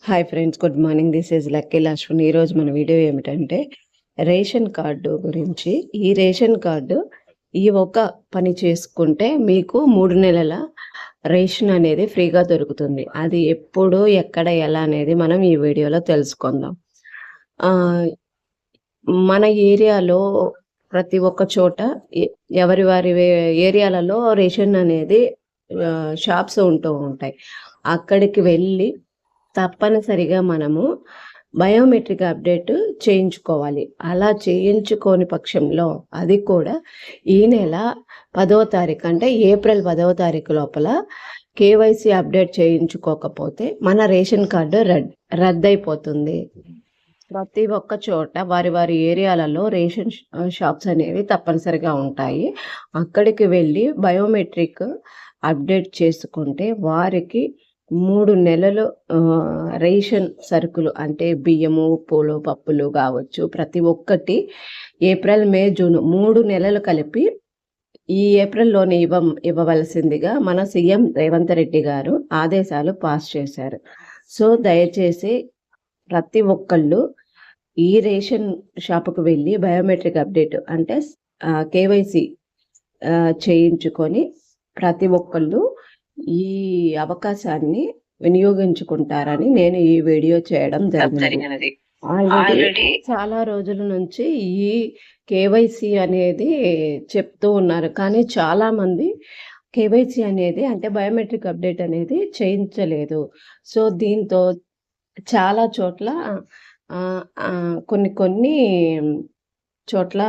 Hi friends, good morning. This is Lucky Lakshman. ఈరోజు మన video ఏమిటంటే రేషన్ కార్డు గురించి. ఈ రేషన్ కార్డు ఈ ఒక పని చేసుకుంటే మీకు 3 నెలల రేషన్ అనేది ఫ్రీగా దొరుకుతుంది. అది ఎప్పుడు, ఎక్కడ, ఎలా అనేది మనం ఈ వీడియోలో తెలుసుకుందాం. మన ఏరియాలో ప్రతి ఒక్క చోట ఎవరి వారి ఏరియాలలో రేషన్ అనేది షాప్స్ ఉంటూ ఉంటాయి. అక్కడికి వెళ్ళి తప్పనిసరిగా మనము బయోమెట్రిక్ అప్డేట్ చేయించుకోవాలి. అలా చేయించుకోని పక్షంలో అది కూడా ఈ నెల 10వ తారీఖు అంటే ఏప్రిల్ 10వ తారీఖు లోపల కేవైసీ అప్డేట్ చేయించుకోకపోతే మన రేషన్ కార్డు రద్దయిపోతుంది. ప్రతి ఒక్క చోట వారి వారి ఏరియాలలో రేషన్ షాప్స్ అనేవి తప్పనిసరిగా ఉంటాయి. అక్కడికి వెళ్ళి బయోమెట్రిక్ అప్డేట్ చేసుకుంటే వారికి 3 నెలలు రేషన్ సరుకులు అంటే బియ్యము, ఉప్పులు, పప్పులు కావచ్చు, ప్రతి ఒక్కటి ఏప్రిల్, మే, జూన్ 3 నెలలు కలిపి ఈ ఏప్రిల్లోనే ఇవ్వవలసిందిగా మన సీఎం రేవంత్ రెడ్డి గారు ఆదేశాలు పాస్ చేశారు. సో దయచేసి ప్రతి ఒక్కళ్ళు ఈ రేషన్ షాపుకు వెళ్ళి బయోమెట్రిక్ అప్డేట్ అంటే కేవైసీ చేయించుకొని ప్రతి ఒక్కళ్ళు ఈ అవకాశాన్ని వినియోగించుకుంటారని నేను ఈ వీడియో చేయడం జరిగినది. ఆల్రెడీ చాలా రోజుల నుంచి ఈ కేవైసీ అనేది చెప్తూ ఉన్నారు, కానీ చాలా మంది కేవైసీ అనేది అంటే బయోమెట్రిక్ అప్డేట్ అనేది చేయించలేదు. సో దీంతో చాలా చోట్ల కొన్ని చోట్ల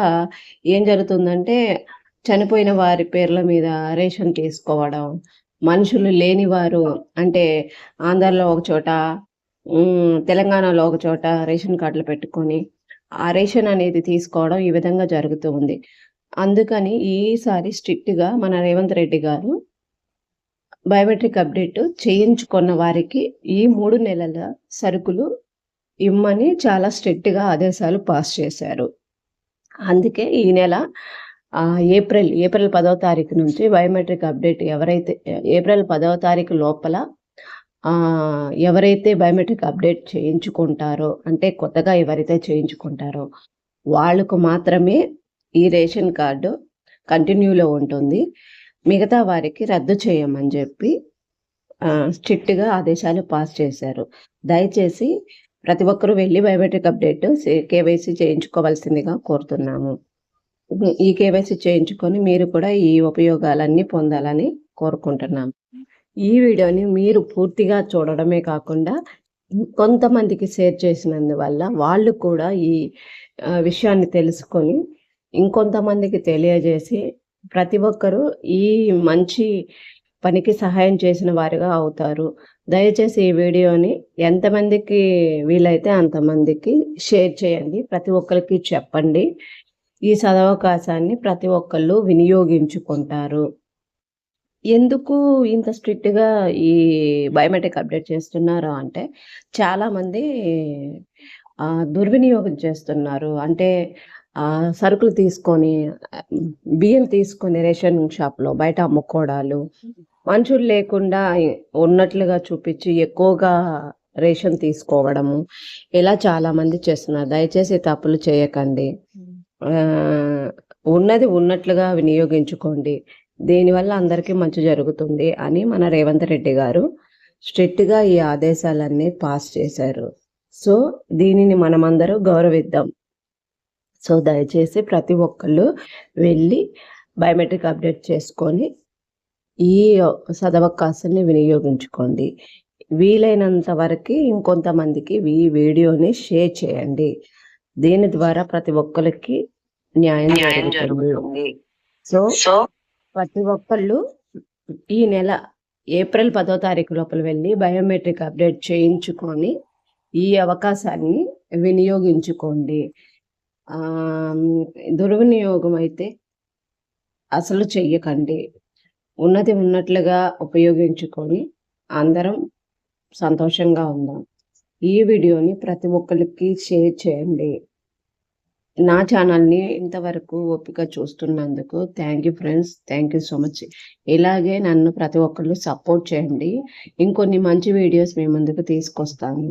ఏం జరుగుతుందంటే చనిపోయిన వారి పేర్ల మీద రేషన్ తీసుకోవడం, మనుషులు లేని వారు అంటే ఆంధ్రాలో ఒక చోట, తెలంగాణలో ఒక చోట రేషన్ కార్డులు పెట్టుకొని ఆ రేషన్ అనేది తీసుకోవడం ఈ విధంగా జరుగుతూ ఉంది. అందుకని ఈసారి స్ట్రిక్ట్గా మన రేవంత్ రెడ్డి గారు బయోమెట్రిక్ అప్డేట్ చేయించుకున్న వారికి ఈ 3 నెలల సరుకులు ఇమ్మని చాలా స్ట్రిక్ట్గా ఆదేశాలు పాస్ చేశారు. అందుకే ఈ నెల ఏప్రిల్ 10వ తారీఖు నుంచి బయోమెట్రిక్ అప్డేట్ ఎవరైతే ఏప్రిల్ 10వ తారీఖు లోపల ఎవరైతే బయోమెట్రిక్ అప్డేట్ చేయించుకుంటారో అంటే కొత్తగా ఎవరైతే చేయించుకుంటారో వాళ్ళకు మాత్రమే ఈ రేషన్ కార్డు కంటిన్యూలో ఉంటుంది. మిగతా వారికి రద్దు చేయమని చెప్పి స్ట్రిక్ట్గా ఆదేశాలు పాస్ చేశారు. దయచేసి ప్రతి ఒక్కరూ వెళ్ళి బయోమెట్రిక్ అప్డేట్ కేవైసీ చేయించుకోవాల్సిందిగా కోరుతున్నాము. ఈ కేవైసీ చేయించుకొని మీరు కూడా ఈ ఉపయోగాలన్నీ పొందాలని కోరుకుంటున్నాం. ఈ వీడియోని మీరు పూర్తిగా చూడడమే కాకుండా కొంతమందికి షేర్ చేసినందువల్ల వాళ్ళు కూడా ఈ విషయాన్ని తెలుసుకొని ఇంకొంతమందికి తెలియజేసి ప్రతి ఒక్కరూ ఈ మంచి పనికి సహాయం చేసిన వారిగా అవుతారు. దయచేసి ఈ వీడియోని ఎంతమందికి వీలైతే అంతమందికి షేర్ చేయండి. ప్రతి ఒక్కరికి చెప్పండి. ఈ సదవకాశాన్ని ప్రతి ఒక్కళ్ళు వినియోగించుకుంటారు. ఎందుకు ఇంత స్ట్రిక్ట్గా ఈ బయోమెట్రిక్ అప్డేట్ చేస్తున్నారు అంటే చాలామంది దుర్వినియోగం చేస్తున్నారు. అంటే సరుకులు తీసుకొని బియ్యం తీసుకొని రేషన్ షాప్లో బయట అమ్ముకోవడాలు, మనుషులు లేకుండా ఉన్నట్లుగా చూపించి ఎక్కువగా రేషన్ తీసుకోవడము, ఇలా చాలామంది చేస్తున్నారు. దయచేసి తప్పులు చేయకండి. ఉన్నది ఉన్నట్లుగా వినియోగించుకోండి. దీనివల్ల అందరికీ మంచి జరుగుతుంది అని మన రేవంత్ రెడ్డి గారు స్ట్రిక్ట్గా ఈ ఆదేశాలన్నీ పాస్ చేశారు. సో దీనిని మనమందరూ గౌరవిద్దాం. సో దయచేసి ప్రతి ఒక్కళ్ళు వెళ్ళి బయోమెట్రిక్ అప్డేట్ చేసుకొని ఈ సదవకాశాన్ని వినియోగించుకోండి. వీలైనంత వరకు ఇంకొంతమందికి ఈ వీడియోని షేర్ చేయండి. దీని ద్వారా ప్రతి ఒక్కరికి న్యాయం జరుగుతుంది. సో ప్రతి ఒక్కళ్ళు ఈ నెల ఏప్రిల్ 10వ తారీఖు లోపల వెళ్ళి బయోమెట్రిక్ అప్డేట్ చేయించుకొని ఈ అవకాశాన్ని వినియోగించుకోండి. దుర్వినియోగం అయితే అసలు చెయ్యకండి. ఉన్నది ఉన్నట్లుగా ఉపయోగించుకొని అందరం సంతోషంగా ఉందాం. ఈ వీడియోని ప్రతి ఒక్కరికి షేర్ చేయండి. నా ఛానల్ని ఇంతవరకు ఓపిక చూస్తున్నందుకు thank you friends, thank you so much. ఇలాగే నన్ను ప్రతి ఒక్కళ్ళు సపోర్ట్ చేయండి. ఇంకొన్ని మంచి వీడియోస్ మీ ముందుకు తీసుకొస్తాను.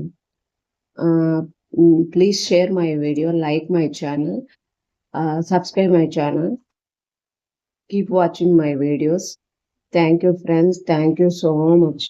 Please share my video, like my channel, subscribe my channel. Keep watching my videos. Thank you, friends. Thank you so much.